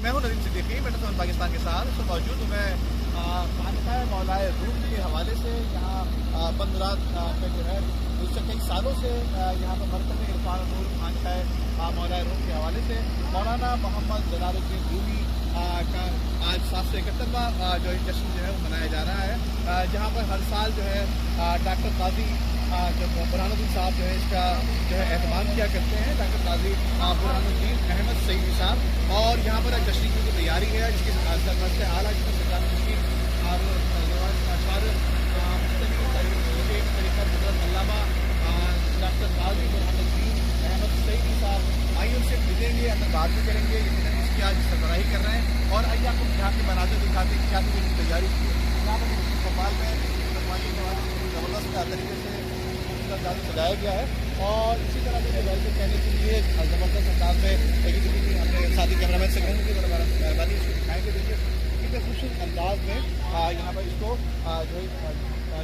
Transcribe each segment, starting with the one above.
मैं हूं नदीम सिद्दीकी, मैं पाकिस्तान के साथ तो मौजूद हूं। मैं खानकाह मौलाए रूम के हवाले से यहाँ बंदरात पे जो है पिछले कई सालों से यहाँ पर मरकज़ इरफान नूर खानकाह मौलाए रूम के हवाले से मौलाना मोहम्मद जलालुद्दीन रूमी का आज 771वां जो जश्न जो है वो मनाया जा रहा है, जहाँ पर हर साल जो है डॉक्टर काजी जो बुरहानुद्दीन साहब जो है इसका जो है एहतमाम किया करते हैं, डॉक्टर काजी बुरहानुद्दीन अहमद सईदी साहब। और यहाँ पर जश्न की तैयारी है जिसकी सरपरस्त आला सरकार तरीका डॉक्टर काजी बुरहानुद्दीन अहमद सईदी साहब आइए उनसे मिलेंगे, अंदर बात भी करेंगे। इसकी आज सरबराही कर रहे हैं और आइए आपको यहाँ के मनाज़िर दिखाते हैं क्या की तैयारी की है। यहाँ पर भोपाल में ज़बरदस्त तरीके से सजाया गया है और इसी तरह से जैसे कहने के लिए ज़बरदस्त अंदाज में अपने साथी कैमरामैन से कहूँगी मेहरबानी इसको दिखाएंगे। देखिए कितने खूबसूरत अंदाज में यहाँ पर इसको जो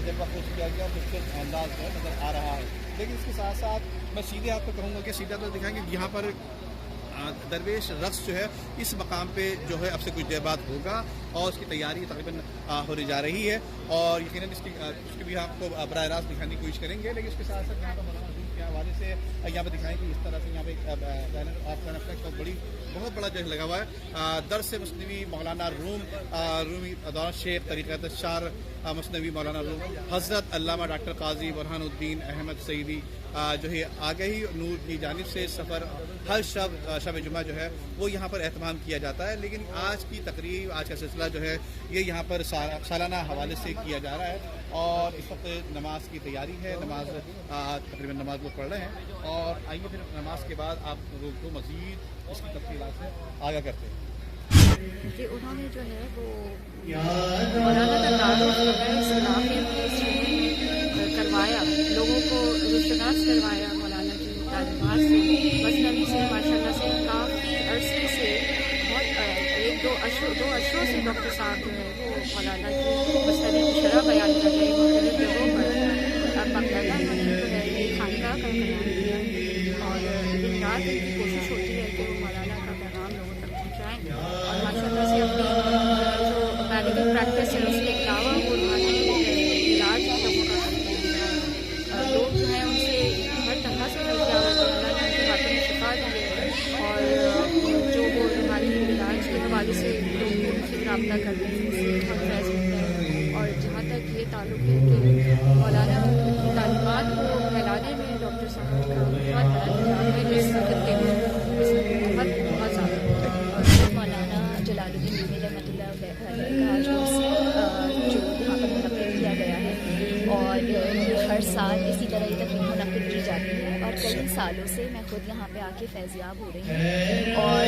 जलवा पेश किया गया खूबसूरत अंदाज में नज़र आ रहा है। लेकिन इसके साथ साथ मैं सीधे आपको कहूँगा कि सीधा तो दिखाएंगे यहाँ पर दरवेश रक्स जो है इस मकाम पे जो है अब से कुछ देर बाद होगा और उसकी तैयारी तकरीबन होने जा रही है और यकीनन उसकी भी आपको बराह रास्त दिखाने की कोशिश करेंगे। लेकिन इसके साथ साथ यहाँ पर मौलाना रूम के हवाले से यहाँ पर दिखाएंगे इस तरह से यहाँ पे बैनर आपका बहुत बड़ा जो लगा हुआ है दरस मुस्लिमी मौलाना रूमी दौलत शेख तरीक़त शार मुस्लिमी मौलाना रूम हज़रत अल्लामा डॉक्टर काजी बुरहानुद्दीन अहमद सईदी जो है आगे ही नूर की जानिब से सफ़र हर शब जुमा जो है वो यहाँ पर एहतमाम किया जाता है। लेकिन आज की तकरीब आज का सिलसिला जो है ये यहाँ पर सालाना हवाले से किया जा रहा है और इस वक्त नमाज की तैयारी है। नमाज तकरीबन नमाज लोग पढ़ रहे हैं और आइए फिर नमाज के बाद आप लोगों को मज़ीद इसकी तफसीलात से आगाह करते हैं कि उन्होंने जो है वो मौलाना का तारुफ जो है इस्लामियत से करवाया, लोगों को रुशनास करवाया मौलाना की तालीमात से मसनवी से माशाल्लाह से काफ़ी अरसे से बहुत दो अशरों से डॉक्टर साहब जो है वो मौलाना की मसनवी की शरह बयान कर रहे हैं मुख्तलिफ जगहों पर। अब बाकायदा उन्होंने जो है ये खानकाह का कयाम किया और दिन रात की कोशिश होती है कि वो मौलाना का पैगाम लोगों तक पहुँचाएँ और माशाल्लाह से अपनी जो मेडिकल प्रैक्टिस है उसके अलावा वो रूहानी इलाज लोगों का करते हैं। लोग जो है उनसे हर तरह से मिलते हैं, अल्लाह ने उनकी बातों में शिफा दी है और जो वो रूहानी इलाज के हवाले से लोग उनसे रब्ता करते हैं उससे हम फैज़ मिलते हैं। और जहाँ तक ये ताल्लुक़ है कि मौलाना की तालीमात को फैलाने में डॉक्टर साहब का बहुत बड़ा इंतजाम है जिस खत्ते में बहुत ज़्यादा मौलाना जलालुद्दीन रूमी रहमतुल्लाह अलैह का जो यहाँ पर मुनक़िद किया गया है और ये हर साल इसी तरह ये तकरीब मुनक़िद की जाती है और कई सालों से मैं खुद यहाँ पे आके फैज़याब हो रही हूँ और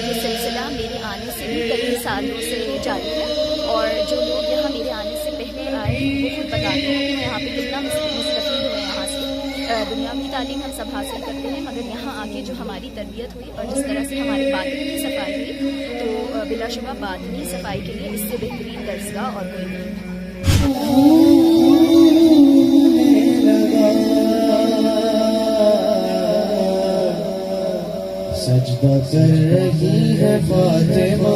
ये सिलसिला मेरे आने से भी कई सालों से जारी है। और जो लोग यहाँ मेरे आने से पहले आए वो खुद बताते हैं कि यहाँ पे कितना मुस्तफ़ीद हुए यहाँ से। दुनियावी तालीम हम सब हासिल करते हैं मगर यहाँ आके जो हमारी तरबियत हुई और जिस तरह से हमारी बातिनी की सफाई हुई तो बिलाशुबा बातिनी सफाई के लिए इससे बेहतरीन दर्जगाह और कोई नहीं है। सजदा कर रही है फातिमा,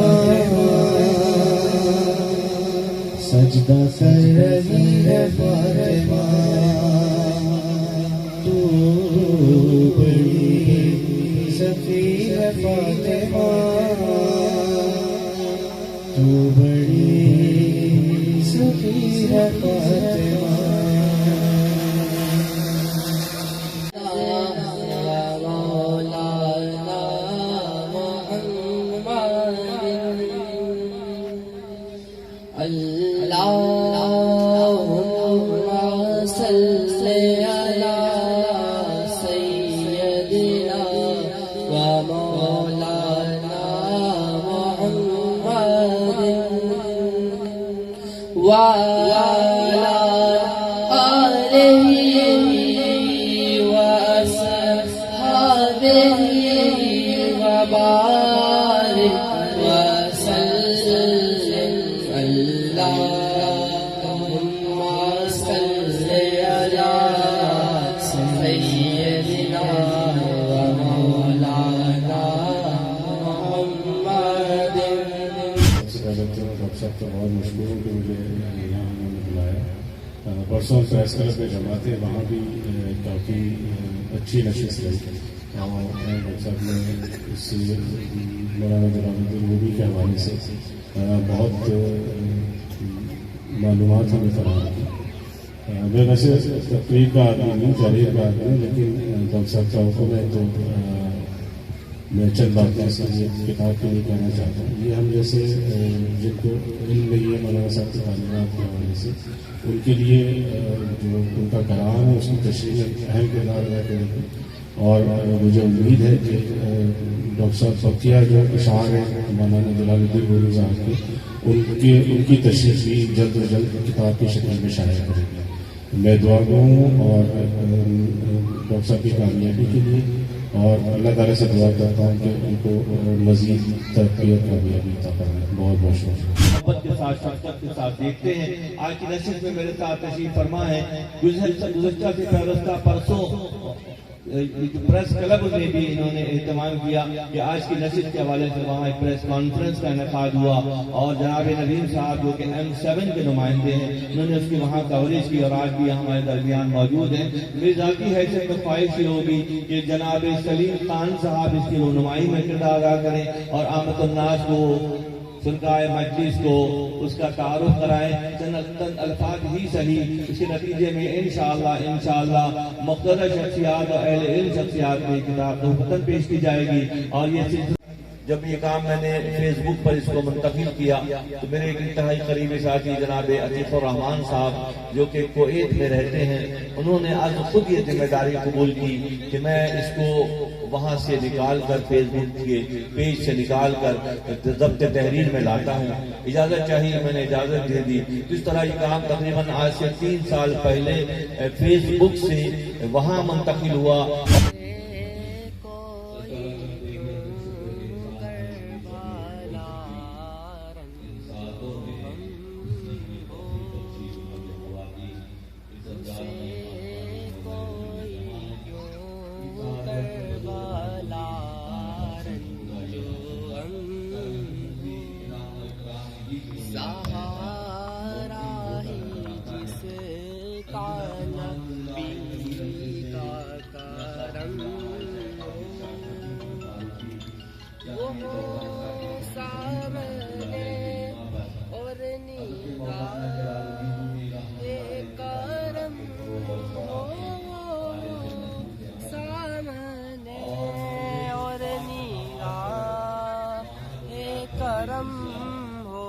सजदा कर रही है फातिमा, तू बड़ी सफी है फातिमा, तू बड़ी सफी है फातिमा। Muhammad स्वागत है। डॉक्टर साहब का बहुत मशहूर हूँ कि मुझे यहाँ उन्होंने बुलाया। परसों प्रेस क्लब में जमा थे, वहाँ भी काफ़ी अच्छी नशिश रही और डॉक्टर साहब ने इस मौलाना जलालुद्दीन रूमी के हवाले से बहुत मालूमात हमें फराहम की। मैं वैसे तकरीब का आदमी नहीं, तहरीर का आदमी हूँ, लेकिन डॉक्टर साहब का हुक्म है तो मैं चंद बातें इस किताब के लिए कहना चाहता हूँ। ये हम जैसे जिनको इल्म नहीं है मौलाना साहब के तालीमात के हवाले से, उनके लिए जो उनका कलाम है उसकी तशरीह में अहम किरदार अदा करेगी। और मुझे उम्मीद है कि डॉक्टर साहब बकिया जो इशार है मौलाना जलालुद्दीन रूमी साहब के, उनकी तशरीह भी जल्द अज जल्द किताब की शक्ल में शाया करेगी। मैं दुआ हूँ और डॉक्टर साहब की कामयाबी के लिए, और अल्लाह ताला से दुआ करता हूँ कि उनको मज़ीद तरक्की और कामयाबी अता फरमाए। बहुत बहुत शुक्रिया। मोहब्बत के साथ, शफ़क़त के साथ देखते हैं। आज की नशिस्त में मेरे साथ तशरीफ फरमा है गुज़श्ता से फहरिस्ता परसों प्रेस क्लब में भी इन्होंने एहतमाम किया कि आज की नशिस्त के हवाले से वहाँ एक प्रेस कॉन्फ्रेंस का इनेकाद हुआ और जनाब नदीम साहब जो कि M7 के नुमाइंदे हैं, उन्होंने उसकी वहाँ कवरेज की और आज भी हमारे दरमियान मौजूद हैं। मेरी ज़ाती हैसियत में ख्वाहिश ये होगी कि जनाब सलीम खान साहब इसकी रहनुमाई में किरदार अदा करें और आमतुन्नास को, सुनकाए मजलिस को उसका तारुफ कराएं। चंद अल्फाज ही सही, इसके नतीजे में इंशाअल्लाह मुख्तलिफ शख्सियात और अहले इल्म शख्सियात की किताब तोहफतन पेश की जाएगी। और ये जब ये काम मैंने फेसबुक पर इसको मुंतकिल किया तो मेरे एक इंतहाई करीबी साथी जनाब अतीकुर रहमान साहब जो कि कुवैत में रहते हैं, उन्होंने आज खुद ये जिम्मेदारी कबूल की कि मैं इसको वहाँ से निकाल कर फेसबुक के पेज से निकाल कर ज़ब्त तहरीर में लाता हूँ। इजाज़त चाहिए, मैंने इजाज़त दे दी। इस तरह ये काम तकरीबन आज से 3 साल पहले फेसबुक से वहाँ मुंतकिल हुआ। करम हो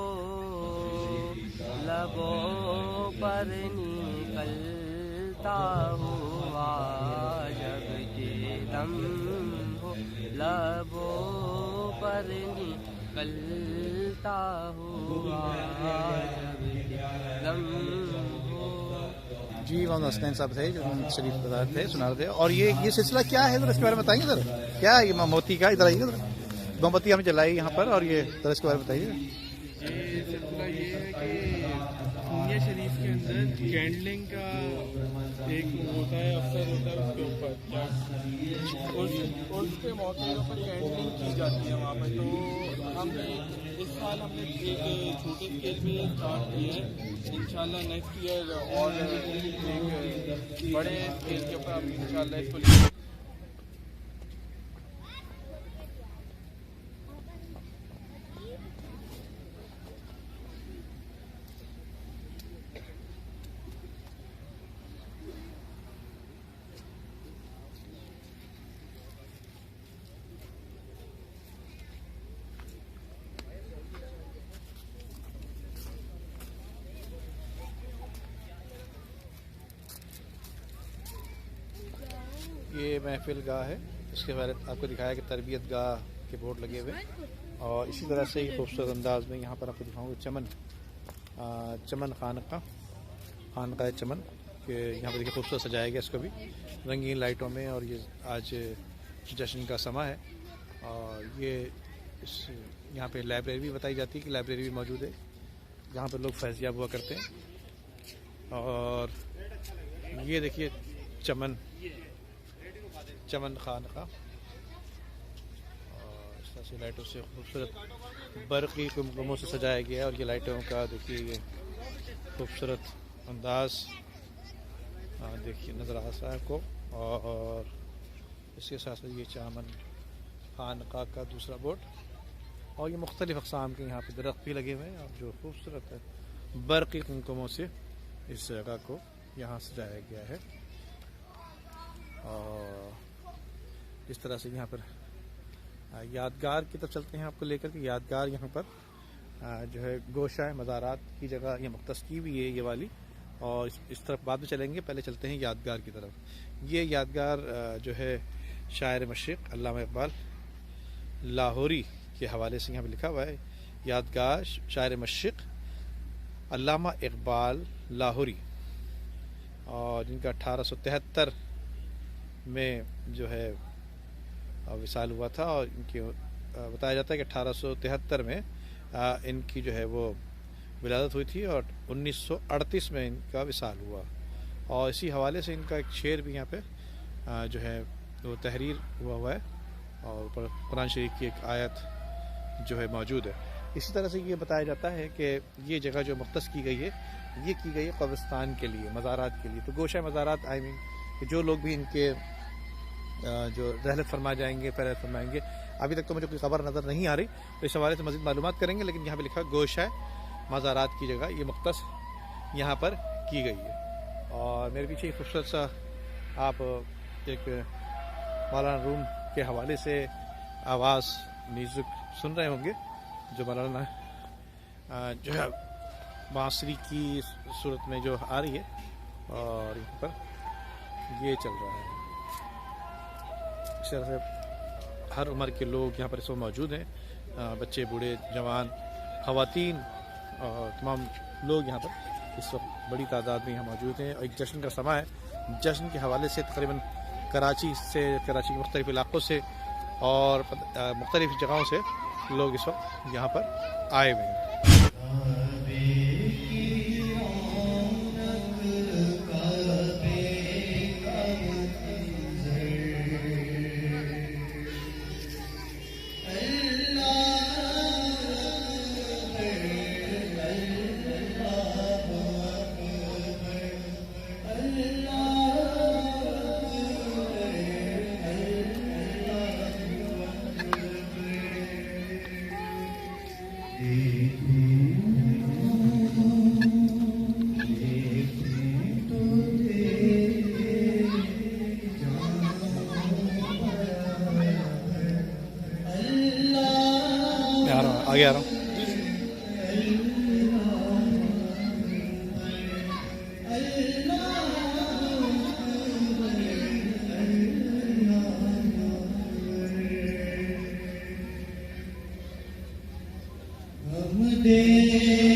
लबों पर निकलता हुआ जब के दम हो, लबों पर निकलता हुआ जब के दम हो। जी मोहम्मद हसनैन साहब थे जो शरीफ बता रहे थे, सुना रहे थे। और ये सिलसिला क्या है जरा इसके बारे में बताएंगे सर? क्या है ये मोती का? इधर आइए जरा, मोमबत्ती हमने जलाई यहाँ पर, और ये जरा इसके बारे में बताइए। ये सिलसिला ये है कि दुनिया शरीफ के अंदर कैंडलिंग का एक होता है, अवसर होता है उसके ऊपर, और उसके मौके पर कैंडलिंग की जाती है वहाँ पर। तो हमने इस साल हमने एक छोटे स्केल में स्टार्ट किया है। इंशाल्लाह नेक्स्ट ईयर और एक बड़े स्केल के ऊपर हम इंशाल्लाह इसको ये महफिल गाह है, इसके बारे में आपको दिखाया कि तरबियत गाह के बोर्ड लगे हुए, और इसी तरह से खूबसूरत अंदाज में यहाँ पर आपको दिखाऊंगा चमन खानका चमन के यहाँ पर देखिए खूबसूरत सजाया गया इसको भी रंगीन लाइटों में। और ये आज जश्न का समा है। और ये यहाँ पे लाइब्रेरी भी बताई जाती है कि लाइब्रेरी भी मौजूद है जहाँ पर लोग फैज़याब हुआ करते हैं। और ये देखिए चमन खानका, और इस طرح سے لائٹوں سے خوبصورت برقی کمکموں سے سجایا گیا ہے، اور یہ لائٹوں کا دیکھیے یہ خوبصورت انداز دیکھیے نظر آ رہا ہے آپ کو. اور اس کے ساتھ ساتھ یہ چامن خانقاہ کا دوسرا بورڈ، اور یہ مختلف اقسام کے یہاں پہ درخت بھی لگے ہوئے ہیں، اور جو خوبصورت ہے برقی کمکموں سے اس جگہ کو یہاں سجایا گیا ہے. اور اس طرح سے یہاں پر یادگار کی طرف چلتے ہیں آپ کو لے کر کے. یادگار یہاں پر جو ہے گوشہ مزارات کی جگہ یہ مختص کی ہوئی ہے یہ والی، اور اس طرف بعد میں چلیں گے، پہلے چلتے ہیں یادگار کی طرف. یہ یادگار جو ہے شاعر مشرق علامہ اقبال لاہوری کے حوالے سے یہاں پہ لکھا ہوا ہے. یادگار شاعر مشرق علامہ اقبال لاہوری، اور جن کا 1873 میں جو ہے وصال ہوا تھا، اور ان کی بتایا جاتا ہے کہ 1873 میں ان کی جو ہے وہ ولادت ہوئی تھی، اور 1938 میں ان کا وصال ہوا. اور اسی حوالے سے ان کا ایک شعر بھی یہاں پہ جو ہے وہ تحریر ہوا ہے، اور اوپر قرآن شریف کی ایک آیت جو ہے موجود ہے. اسی طرح سے یہ بتایا جاتا ہے کہ یہ جگہ جو مختص کی گئی ہے یہ کی گئی ہے قبرستان کے لیے، مزارات کے لیے. تو گوشہ مزارات کہ جو لوگ بھی ان کے جو رحلت فرما جائیں گے، فیرت فرمائیں گے. ابھی تک تو مجھے کوئی خبر نظر نہیں آ رہی، تو اس حوالے سے مزید معلومات کریں گے، لیکن یہاں پہ لکھا گوشہ مزارات کی جگہ یہ مختص یہاں پر کی گئی ہے. اور میرے پیچھے خوبصورت سا آپ ایک مولانا روم کے حوالے سے آواز میوزک سن رہے ہوں گے، جو مولانا جو ہے بانسری کی صورت میں جو آ رہی ہے، اور یہاں پر یہ چل رہا ہے. اس طرح سے ہر عمر کے لوگ یہاں پر اس وقت موجود ہیں، بچے، بوڑھے، جوان، خواتین، اور تمام لوگ یہاں پر اس وقت بڑی تعداد میں یہاں موجود ہیں. اور ایک جشن کا سماں ہے. جشن کے حوالے سے تقریباً کراچی کے مختلف علاقوں سے اور مختلف جگہوں سے لوگ اس وقت یہاں پر آئے ہوئے ہیں. آگے آ رہا ہوں. ہم